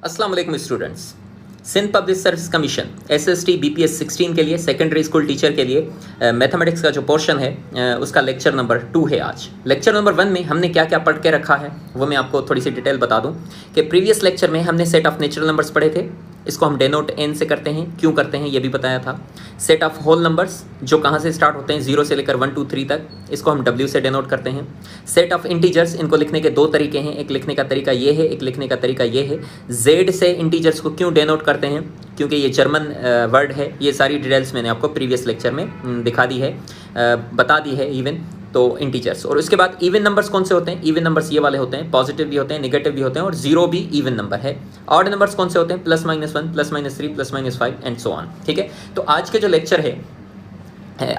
अस्सलाम वालेकुम students. Sindh public service commission SST BPS 16 के लिए सेकेंडरी स्कूल टीचर के लिए मैथमेटिक्स का जो पोर्शन है उसका लेक्चर नंबर 2 है। आज लेक्चर नंबर 1 में हमने क्या क्या पढ़ के रखा है वो मैं आपको थोड़ी सी डिटेल बता दूं कि प्रीवियस लेक्चर में हमने सेट ऑफ नेचुरल नंबर्स पढ़े थे। इसको हम डेनोट n से करते हैं, क्यों करते हैं ये भी बताया था। सेट ऑफ होल नंबर्स जो कहाँ से स्टार्ट होते हैं 0 से लेकर 1 2 3 तक, इसको हम W से डेनोट करते हैं। सेट ऑफ इंटीजर्स, इनको लिखने के दो तरीके हैं, एक लिखने का तरीका ये है, एक लिखने का तरीका ये है। Z से इंटीजर्स को क्यों डेनोट करते हैं, क्योंकि ये जर्मन वर्ड है। ये सारी डिटेल्स मैंने आपको प्रीवियस लेक्चर में दिखा दी है, बता दी है इवन। तो इंटीजर्स, और उसके बाद इवन नंबर्स कौन से होते हैं? इवन नंबर्स ये वाले होते हैं, पॉजिटिव भी होते हैं, नेगेटिव भी होते हैं, और जीरो भी इवन नंबर है। ऑड नंबर्स कौन से होते हैं? +-1, +-3, +-5 एंड सो ऑन। ठीक है, तो आज के जो लेक्चर है,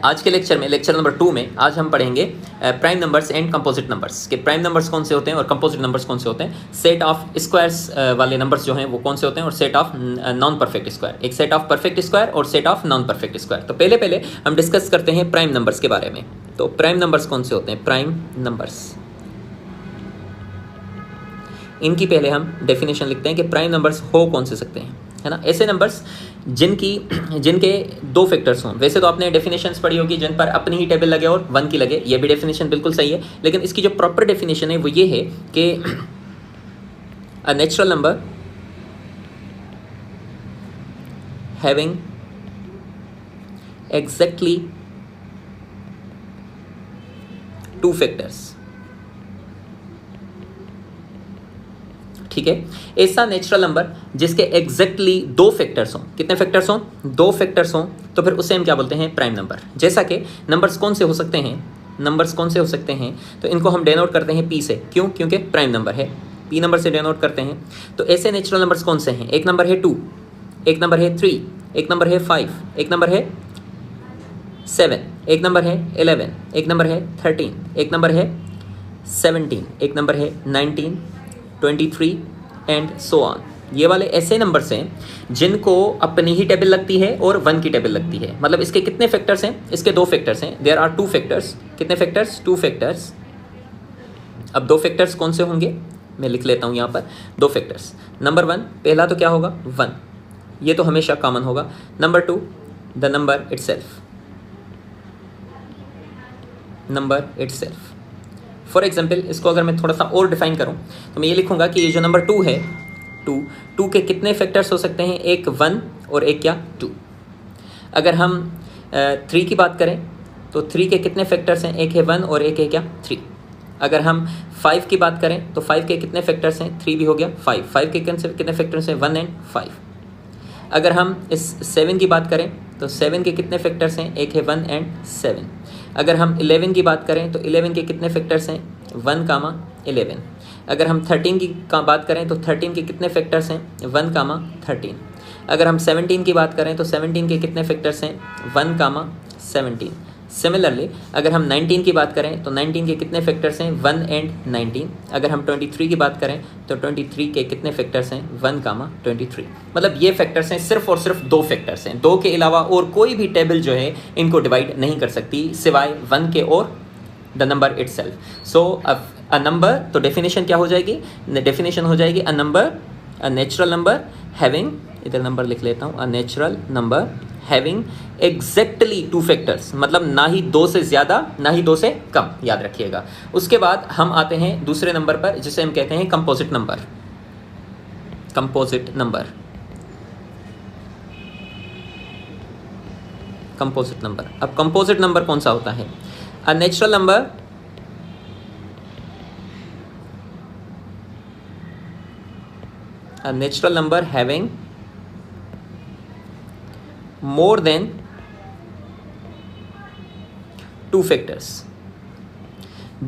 आज के लेक्चर में, लेक्चर नंबर 2 में आज हम पढ़ेंगे prime numbers and composite numbers के प्राइम नंबर्स कौन से होते हैं और कंपोजिट नंबर्स कौन से होते हैं। सेट ऑफ स्क्वायर्स वाले नंबर्स जो हैं वो कौन से होते हैं, और set of non perfect square. एक सेट ऑफ परफेक्ट स्क्वायर और set of non perfect square. तो पहले हम डिस्कस करते हैं प्राइम नंबर्स के बारे में। तो प्राइम नंबर्स कौन से होते हैं? प्राइम नंबर्स, इनकी पहले हम डेफिनेशन लिखते हैं कि प्राइम नंबर्स हो कौन से सकते हैं, है ना। ऐसे नंबर्स जिनके दो फैक्टर्स हों। वैसे तो आपने डेफिनेशंस पढ़ी होगी जिन पर अपनी ही टेबल लगे और 1 की लगे, ये भी डेफिनेशन बिल्कुल सही है, लेकिन इसकी जो प्रॉपर डेफिनेशन है वो ये है कि a natural number having exactly 2 factors. ठीक है, ऐसा नेचुरल नंबर जिसके एग्जैक्टली 2 फैक्टर्स हों। कितने फैक्टर्स हों? 2 फैक्टर्स हों, तो फिर उसे हम क्या बोलते हैं? Prime number. जैसा कि नंबर्स कौन से हो सकते हैं, नंबर्स कौन से हो सकते हैं, तो इनको हम डेनोट करते हैं P से। क्यों? क्योंकि प्राइम नंबर है, P नंबर से डेनोट करते हैं। तो ऐसे नेचुरल नंबर्स कौन से हैं? एक नंबर है 2, एक नंबर है 3, एक नंबर है 5, एक नंबर है 7, एक नंबर है 11, एक नंबर है 13, एक नंबर है 17, एक नंबर है 19, 23 एंड सो ऑन। ये वाले ऐसे नंबर्स हैं जिनको अपनी ही टेबल लगती है और 1 की टेबल लगती है। मतलब इसके कितने फैक्टर्स हैं? इसके 2 फैक्टर्स हैं। There are 2 factors. कितने फैक्टर्स? 2 फैक्टर्स। अब 2 फैक्टर्स कौन से होंगे मैं लिख लेता हूँ यहाँ पर। 2 फैक्टर्स, नंबर 1 पहला तो क्या होगा? 1, ये तो हमेशा कॉमन होगा। Number 2 the number itself, number itself. For example इसको अगर मैं थोड़ा सा और डिफाइन करूं तो मैं ये लिखूंगा कि ये जो नंबर 2 है, 2 के कितने फैक्टर्स हो सकते हैं? एक 1 और एक क्या? 2। अगर हम 3 की बात करें तो 3 के कितने फैक्टर्स हैं? एक है 1 और एक है क्या? 3। अगर हम 5 की बात करें तो 5 के कितने फैक्टर्स हैं? 3 भी हो गया 5 के कितने फैक्टर्स हैं? 1 एंड 5। अगर हम इस 7 की बात करें तो 7 के कितने फैक्टर्स हैं? एक है 1 एंड 7। अगर हम 11 की बात करें तो 11 के कितने फैक्टर्स हैं? 1, 11। अगर हम 13 की बात करें तो 13 के कितने फैक्टर्स हैं? 1, 13। अगर हम 17 की बात करें तो 17 के कितने फैक्टर्स हैं? 1, 17। सिमिलरली अगर हम 19 की बात करें तो 19 के कितने फैक्टर्स हैं? 1 एंड 19। अगर हम 23 की बात करें तो 23 के कितने फैक्टर्स हैं? 1, 23। मतलब ये फैक्टर्स हैं, सिर्फ और सिर्फ 2 फैक्टर्स हैं। 2 के अलावा और कोई भी टेबल जो है इनको डिवाइड नहीं कर सकती सिवाय 1 के और the number itself. So a number, तो डेफिनेशन क्या हो जाएगी? डेफिनेशन हो जाएगी a number, a natural number having, इधर नंबर लिख लेता हूँ, a natural number having exactly 2 factors. मतलब ना ही 2 से ज़्यादा ना ही 2 से कम, याद रखिएगा। उसके बाद हम आते हैं दूसरे नंबर पर जिसे हम कहते हैं composite number. Composite number, composite number. अब कंपोजिट नंबर कौन सा होता है? A natural number a natural number having more than 2 factors।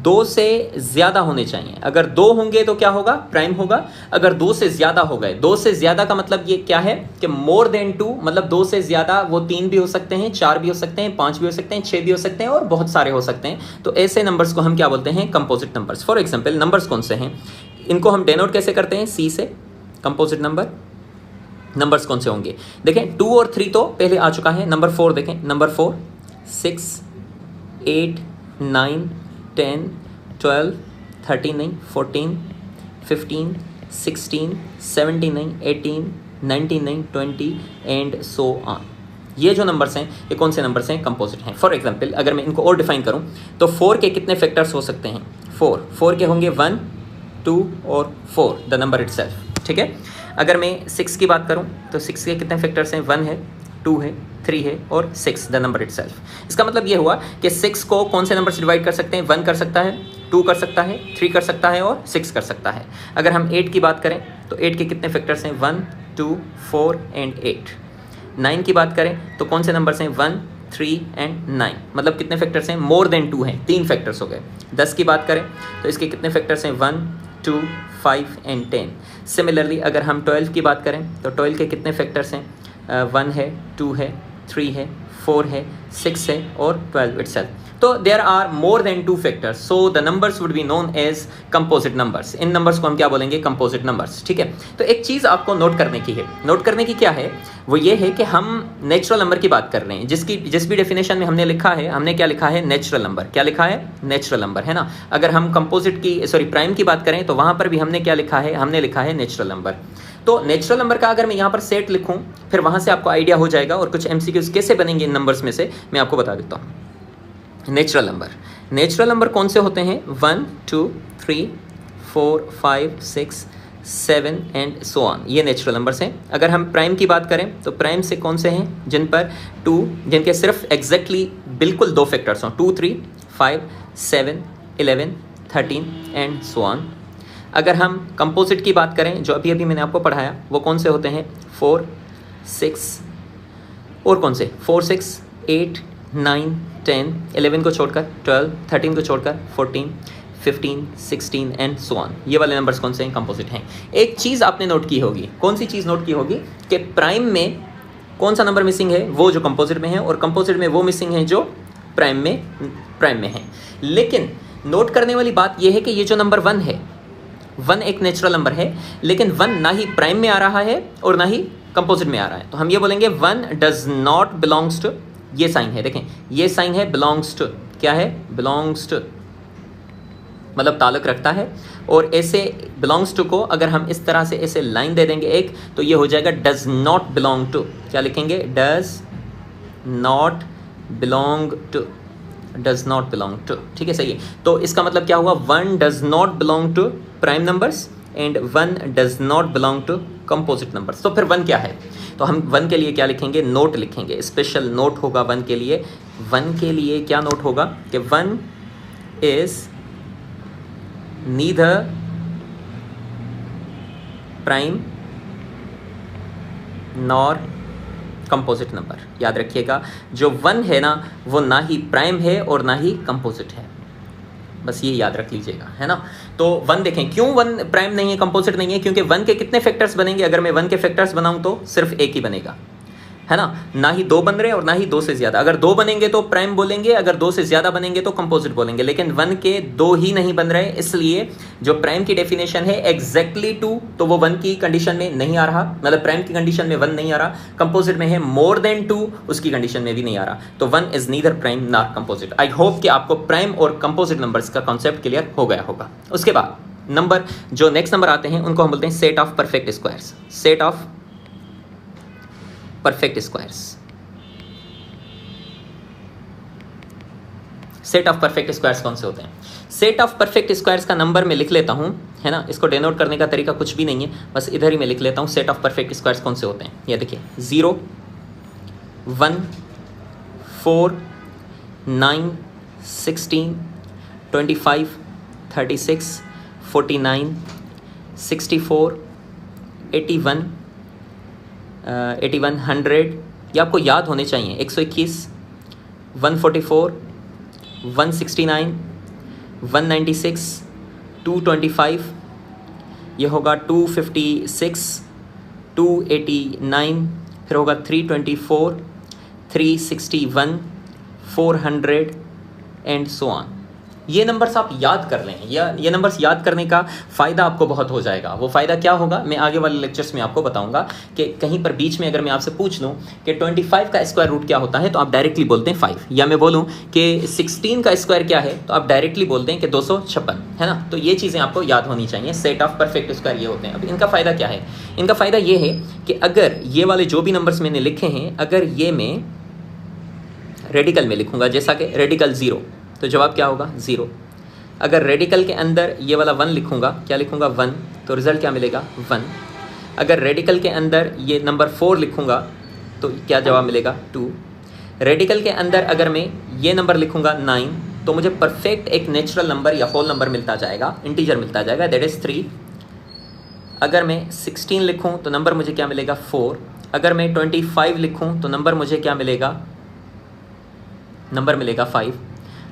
2 से ज़्यादा होने चाहिए। अगर 2 होंगे तो क्या होगा? प्राइम होगा। अगर 2 से ज़्यादा हो गए, 2 से ज़्यादा का मतलब ये क्या है कि मोर देन 2, मतलब 2 से ज़्यादा वो 3 भी हो सकते हैं, 4 भी हो सकते हैं, 5 भी हो सकते हैं, 6 भी हो सकते हैं और बहुत सारे हो सकते हैं। तो ऐसे नंबर्स को हम क्या बोलते हैं? Composite numbers. For example numbers कौन से हैं? इनको हम डेनोट कैसे करते हैं? C से। कंपोजिट नंबर नंबर्स कौन से होंगे? देखें 2 और 3 तो पहले आ चुका है। नंबर 4 देखें, नंबर 4, 6, 8, 9, 10, 12, 13 नहीं 14, 15, 16, 79, 18, 99, 20 एंड सो ऑन। ये जो नंबर्स हैं ये कौन से नंबर्स हैं? कंपोजिट हैं। फॉर एग्जांपल अगर मैं इनको और डिफाइन करूं तो 4 के कितने फैक्टर्स हो सकते हैं? 4 के होंगे 1, 2 और 4 द नंबर इटसेल्फ, ठीक है। अगर मैं 6 की बात करूं तो 6 के कितने फैक्टर्स हैं? 1 है, 2 है, 3 है और 6 द नंबर इटसेल्फ। इसका मतलब ये हुआ कि 6 को कौन से नंबर से डिवाइड कर सकते हैं? 1 कर सकता है, 2 कर सकता है, 3 कर सकता है और 6 कर सकता है। अगर हम 8 की बात करें तो 8 के कितने फैक्टर्स हैं? 1, 2, 4 एंड 8। 9 की बात करें तो कौन से नंबर्स हैं? 1, 3 एंड 9। मतलब कितने फैक्टर्स हैं? मोर देन 2 हैं, 3 फैक्टर्स हो गए। 10 की बात करें तो इसके कितने फैक्टर्स हैं? 1, 2, 5 एंड 10। सिमिलरली अगर हम 12 की बात करें तो 12 के कितने फैक्टर्स हैं? 1 है, 2 है, 3 है, 4 है, 6 है और 12 इटसेल्फ। तो there are more than 2 factors, so the numbers would be known as composite numbers. इन नंबर्स को हम क्या बोलेंगे? कंपोजिट नंबर्स, ठीक है। तो एक चीज़ आपको नोट करने की है, नोट करने की क्या है? वो ये है कि हम नेचुरल नंबर की बात कर रहे हैं, जिस भी डेफिनेशन में हमने लिखा है, हमने क्या लिखा है? Natural number. क्या लिखा है? नेचुरल नंबर, है ना। अगर हम कंपोजिट की प्राइम की बात करें तो वहाँ पर भी हमने क्या लिखा है? हमने लिखा है नेचुरल नंबर। तो नेचुरल नंबर का अगर मैं यहाँ पर सेट लिखूँ फिर वहाँ से आपको आइडिया हो जाएगा, और कुछ MCQs कैसे बनेंगे इन नंबर्स में से मैं आपको बता देता हूँ। नेचुरल नंबर कौन से होते हैं? 1, 2, 3, 4, 5, 6, 7 एंड सो ऑन, ये नेचुरल नंबर्स हैं। अगर हम प्राइम की बात करें तो प्राइम से कौन से हैं? जिनके सिर्फ एग्जैक्टली बिल्कुल 2 फैक्टर्स हों, 2, 3, 5, 7, 11, 13 एंड सो ऑन। अगर हम कंपोजिट की बात करें जो अभी मैंने आपको पढ़ाया, वो कौन से होते हैं? 4, 6 और कौन से? 4, 6, 8, 9, 10, 11 को छोड़कर 12, 13 को छोड़कर 14, 15, 16 एंड सो ऑन। ये वाले नंबर्स कौन से हैं? कंपोजिट हैं। एक चीज़ आपने नोट की होगी, कौन सी चीज़ नोट की होगी? कि प्राइम में कौन सा नंबर मिसिंग है? वो जो कंपोजिट में है, और कंपोजिट में वो मिसिंग है जो प्राइम में है। लेकिन नोट करने वाली बात यह है कि ये जो नंबर 1 है, 1 एक नेचुरल नंबर है, लेकिन 1 ना ही प्राइम में आ रहा है और ना ही कंपोजिट में आ रहा है। तो हम ये बोलेंगे 1 डज नॉट बिलोंग्स टू, ये साइन है, देखें ये साइन है बिलोंग्स टू। क्या है? बिलोंग्स टू, मतलब ताल्लुक रखता है। और ऐसे बिलोंग्स टू को अगर हम इस तरह से ऐसे लाइन दे देंगे एक, तो ये हो जाएगा डज नॉट बिलोंग टू। क्या लिखेंगे? Does not belong to, does not belong to, ठीक है, सही है। तो इसका मतलब क्या हुआ? 1 does not belong to prime numbers and 1 does not belong to composite numbers. तो फिर 1 क्या है? तो हम 1 के लिए क्या लिखेंगे? नोट लिखेंगे, स्पेशल नोट होगा 1 के लिए। 1 के लिए क्या नोट होगा? कि 1 is neither prime nor composite number. याद रखिएगा, जो 1 है ना, वो ना ही प्राइम है और ना ही कंपोजिट है, बस ये याद रख लीजिएगा, है ना। तो 1 देखें, क्यों 1 प्राइम नहीं है, कंपोजिट नहीं है? क्योंकि 1 के कितने फैक्टर्स बनेंगे? अगर मैं 1 के फैक्टर्स बनाऊं तो सिर्फ एक ही बनेगा, है ना। ना ही 2 बन रहे और ना ही 2 से ज़्यादा। अगर 2 बनेंगे तो प्राइम बोलेंगे, अगर 2 से ज़्यादा बनेंगे तो कंपोजिट बोलेंगे। लेकिन 1 के 2 ही नहीं बन रहे, इसलिए जो प्राइम की डेफिनेशन है एग्जैक्टली 2, तो वो 1 की कंडीशन में नहीं आ रहा, मतलब प्राइम की कंडीशन में 1 नहीं आ रहा। कंपोजिट में है मोर देन 2, उसकी कंडीशन में भी नहीं आ रहा। तो 1 is neither prime nor composite. I hope कि आपको प्राइम और कंपोजिट नंबर्स का कॉन्सेप्ट क्लियर हो गया होगा। उसके बाद नंबर जो नेक्स्ट नंबर आते हैं उनको हम बोलते हैं set of perfect squares. Set of perfect squares. Set of perfect squares कौन से होते हैं? सेट ऑफ परफेक्ट स्क्वायर्स का नंबर मैं लिख लेता हूं, है ना। इसको डिनोट करने का तरीका कुछ भी नहीं है, बस इधर ही मैं लिख लेता हूं। सेट ऑफ परफेक्ट स्क्वायर्स कौन से होते हैं? ये देखिए, 0, 1, 4, 9, 16, 25, 36, 49, 64, 81, 100, ये आपको याद होने चाहिए। 121, 144, 169, 196, 225, ये होगा 256, 289, फिर होगा 324, 361, 400 एंड सो ऑन। ये नंबर्स आप याद कर लें, या ये नंबर्स याद करने का फ़ायदा आपको बहुत हो जाएगा। वो फ़ायदा क्या होगा मैं आगे वाले लेक्चर्स में आपको बताऊंगा कि कहीं पर बीच में अगर मैं आपसे पूछ लूँ कि 25 का स्क्वायर रूट क्या होता है तो आप डायरेक्टली बोलते हैं 5, या मैं बोलूँ कि 16 का स्क्वायर क्या है तो आप डायरेक्टली बोलते हैं कि 256, है ना। तो ये चीज़ें आपको याद होनी चाहिए। सेट ऑफ परफेक्ट स्क्वायर ये होते हैं। अब इनका फ़ायदा क्या है? इनका फ़ायदा ये है कि अगर ये वाले जो भी नंबर्स मैंने लिखे हैं, अगर ये मैं रेडिकल में लिखूंगा, जैसा कि रेडिकल 0, तो जवाब क्या होगा 0। अगर रेडिकल के अंदर ये वाला 1 लिखूंगा, क्या लिखूंगा 1, तो रिजल्ट क्या मिलेगा 1। अगर रेडिकल के अंदर ये नंबर 4 लिखूंगा तो क्या जवाब मिलेगा 2। रेडिकल के अंदर अगर मैं ये नंबर लिखूंगा 9, तो मुझे परफेक्ट एक नेचुरल नंबर या होल नंबर मिलता जाएगा, इंटीजर मिलता जाएगा, दैट इज़ 3। अगर मैं 16 लिखूं तो नंबर मुझे क्या मिलेगा 4। अगर मैं 25 लिखूं तो नंबर मुझे क्या मिलेगा, नंबर मिलेगा 5।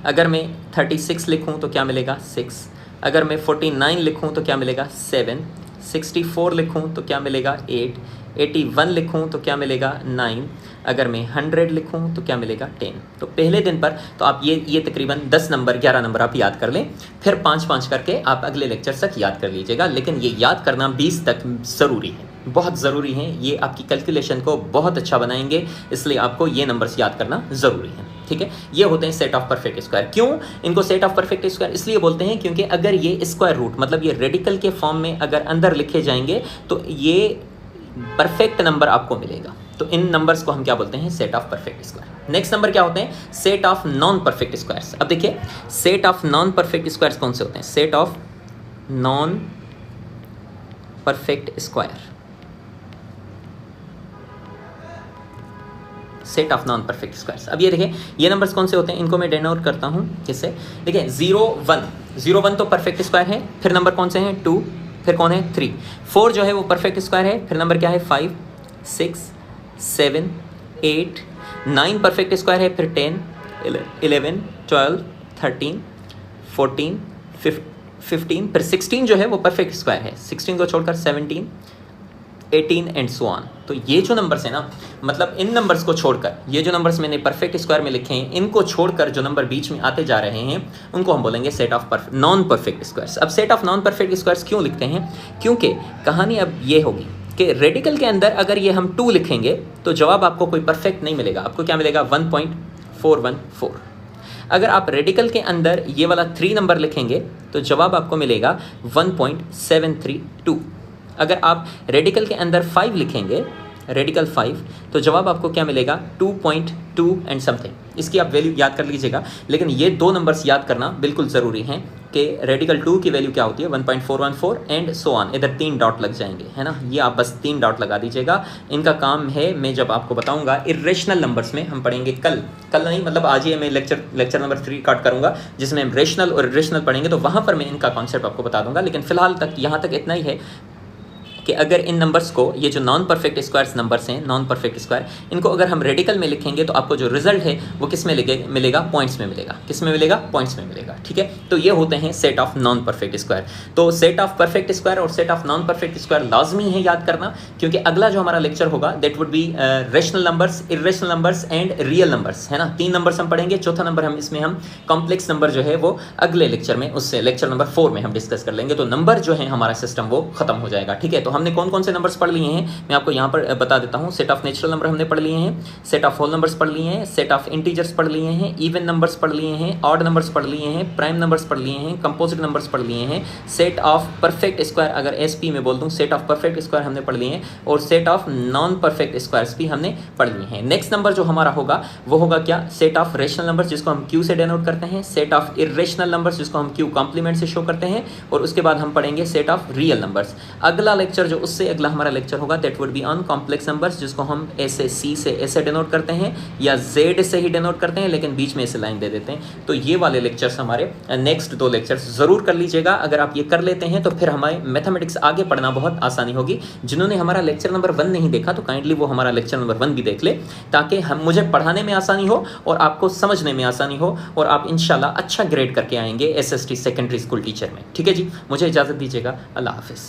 अगर मैं 36 लिखूं तो क्या मिलेगा 6। अगर मैं 49 लिखूं तो क्या मिलेगा 7। 64 लिखूं तो क्या मिलेगा 8। 81 लिखूं तो क्या मिलेगा 9। अगर मैं 100 लिखूं तो क्या मिलेगा 10। तो पहले दिन पर तो आप ये तकरीबन 10 नंबर 11 नंबर आप याद कर लें, फिर 5-5 करके आप अगले लेक्चर तक याद कर लीजिएगा। लेकिन ये याद करना 20 तक ज़रूरी है, बहुत ज़रूरी है। ये आपकी कैलकुलेशन को बहुत अच्छा बनाएंगे, इसलिए आपको ये नंबर्स याद करना ज़रूरी है, ठीक है। ये होते हैं सेट ऑफ परफेक्ट स्क्वायर। क्यों इनको सेट ऑफ परफेक्ट स्क्वायर इसलिए बोलते हैं क्योंकि अगर ये स्क्वायर रूट मतलब ये रेडिकल के फॉर्म में अगर अंदर लिखे जाएंगे तो ये परफेक्ट नंबर आपको मिलेगा। तो इन नंबर्स को हम क्या बोलते हैं, set of perfect square. Next number क्या होते हैं, set of non perfect squares. अब देखिए set of non perfect squares कौन से होते हैं, set of non perfect square, set of non perfect squares. अब ये देखिए ये नंबर्स कौन से होते हैं, इनको मैं डिनोट करता हूँ किससे, देखिए 0 1 तो परफेक्ट स्क्वायर है, फिर नंबर कौन से हैं 2, फिर कौन है 3, 4 जो है वो परफेक्ट स्क्वायर है, फिर नंबर क्या है 5 6 7 8 9 परफेक्ट स्क्वायर है, फिर 10 11 12 13 14 15, फिर 16 जो है वो परफेक्ट स्क्वायर है, 16 को छोड़कर 17 18 एंड सो ऑन। तो ये जो नंबर्स हैं ना, मतलब इन नंबर्स को छोड़कर, ये जो नंबर्स मैंने परफेक्ट स्क्वायर में लिखे हैं, इनको छोड़कर जो नंबर बीच में आते जा रहे हैं उनको हम बोलेंगे set of non perfect squares. अब set of non perfect squares क्यों लिखते हैं, क्योंकि कहानी अब ये होगी कि रेडिकल के अंदर अगर ये हम 2 लिखेंगे तो जवाब आपको कोई परफेक्ट नहीं मिलेगा, आपको क्या मिलेगा 1.414। अगर आप रेडिकल के अंदर ये वाला 3 नंबर लिखेंगे तो जवाब आपको मिलेगा 1.732। अगर आप रेडिकल के अंदर 5 लिखेंगे, रेडिकल 5, तो जवाब आपको क्या मिलेगा 2.2 एंड समथिंग। इसकी आप वैल्यू याद कर लीजिएगा, लेकिन ये 2 नंबर्स याद करना बिल्कुल ज़रूरी हैं कि रेडिकल 2 की वैल्यू क्या होती है 1.414 एंड सो ऑन। इधर 3 डॉट लग जाएंगे, है ना, ये आप बस 3 डॉट लगा दीजिएगा। इनका काम है, मैं जब आपको बताऊंगा इरेशनल नंबर्स में हम पढ़ेंगे कल नहीं, मतलब आज ही मैं लेक्चर नंबर 3 काट करूंगा जिसमें हम रेशनल और इरेशनल पढ़ेंगे, तो वहाँ पर मैं इनका कॉन्सेप्ट आपको बता दूंगा। लेकिन फिलहाल तक यहाँ तक इतना ही है कि अगर इन नंबर्स को, ये जो नॉन परफेक्ट स्क्वायर्स नंबर्स हैं, नॉन परफेक्ट स्क्वायर, इनको अगर हम रेडिकल में लिखेंगे तो आपको जो रिजल्ट है वो किस में मिलेगा, पॉइंट्स में मिलेगा। किस में मिलेगा, पॉइंट्स में मिलेगा, ठीक है। तो ये होते हैं set of non perfect square. तो सेट ऑफ परफेक्ट स्क्वायर और set of non perfect square लाजमी है याद करना, क्योंकि अगला जो हमारा लेक्चर होगा that would be rational numbers, irrational numbers and real numbers, है ना। 3 नंबर्स हम पढ़ेंगे, चौथा नंबर हम इसमें हम कॉम्प्लेक्स नंबर जो है वो अगले लेक्चर में, उससे लेक्चर नंबर 4 में हम डिस्कस कर लेंगे। तो नंबर जो है हमारा सिस्टम वो खत्म हो जाएगा, ठीक है। तो हमने कौन कौन से नंबर्स पढ़ लिए हैं मैं आपको यहाँ पर बता देता हूँ। सेट ऑफ नेचुरल नंबर हमने पढ़ लिए हैं, सेट ऑफ होल नंबर्स पढ़ लिए हैं, सेट ऑफ इंटीजर्स पढ़ लिए हैं, इवन नंबर्स पढ़ लिए हैं, ऑड नंबर्स पढ़ लिए हैं, प्राइम नंबर्स पढ़ लिए हैं, कंपोजिट नंबर्स पढ़ लिए हैं, सेट ऑफ परफेक्ट स्क्वायर, अगर एसपी में बोल दूँ सेट ऑफ परफेक्ट स्क्वायर हमने पढ़ लिए हैं, और set of non perfect squares भी हमने पढ़ लिए हैं। नेक्स्ट नंबर जो हमारा होगा वो होगा क्या, सेट ऑफ रेशनल नंबर्स जिसको हम क्यू से डिनोट करते हैं, सेट ऑफ इरेशनल नंबर्स जिसको हम क्यू कॉम्प्लीमेंट से शो करते हैं, और उसके बाद हम पढ़ेंगे सेट ऑफ रियल नंबर्स। अगला लेक्चर जो उससे अगला हमारा लेक्चर होगा that would be on complex numbers जिसको हम ऐसे सी से ऐसे डिनोट करते हैं या जेड से ही डिनोट करते हैं, लेकिन बीच में ऐसे लाइन दे देते हैं। तो ये वाले लेक्चर्स हमारे नेक्स्ट 2 लेक्चर्स जरूर कर लीजिएगा। अगर आप ये कर लेते हैं तो फिर हमारे मैथमेटिक्स आगे पढ़ना बहुत आसानी होगी। जिन्होंने हमारा लेक्चर नंबर 1 नहीं देखा तो काइंडली वो हमारा लेक्चर नंबर 1 भी देख ले, ताकि हम मुझे पढ़ाने में आसानी हो और आपको समझने में आसानी हो, और आप इंशाल्लाह अच्छा ग्रेड करके आएंगे SST सेकेंडरी स्कूल टीचर में। ठीक है जी, मुझे इजाज़त दीजिएगा। अल्लाह हाफिज़।